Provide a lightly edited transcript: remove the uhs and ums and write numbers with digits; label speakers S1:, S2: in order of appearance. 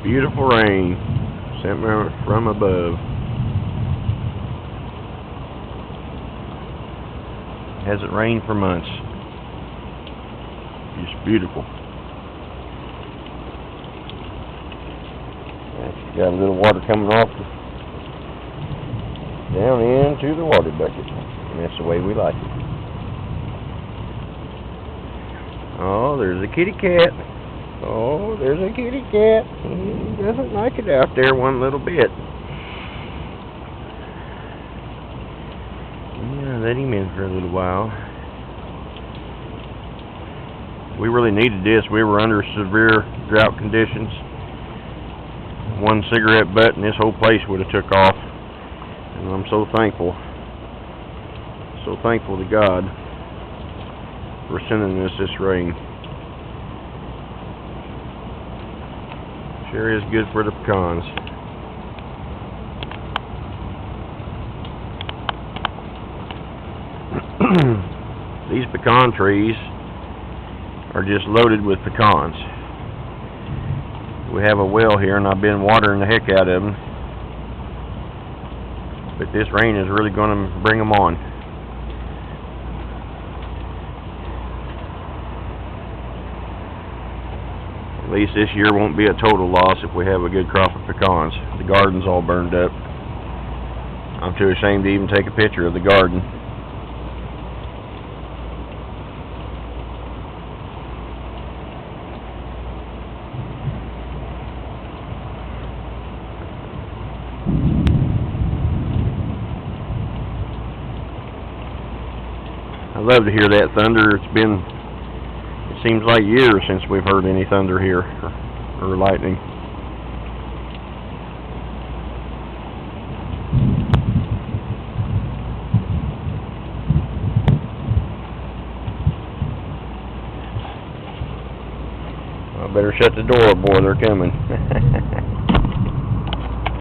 S1: Beautiful rain sent from above. Hasn't rained for months. Just beautiful. Actually got a little water coming off down into the water bucket. And that's the way we like it. Oh, there's a kitty cat. Oh, there's a kitty cat. He doesn't like it out there one little bit. Yeah, let him in for a little while. We really needed this. We were under severe drought conditions. One cigarette butt and this whole place would have took off. And I'm so thankful to God for sending us this rain. Sure is good for the pecans. These pecan trees are just loaded with pecans. We have a well here and I've been watering the heck out of them. But this rain is really going to bring them on. At least this year won't be a total loss if we have a good crop of pecans. The garden's all burned up. I'm too ashamed to even take a picture of the garden. I love to hear that thunder. It seems like years since we've heard any thunder here, or lightning. I better shut the door, boy, they're coming.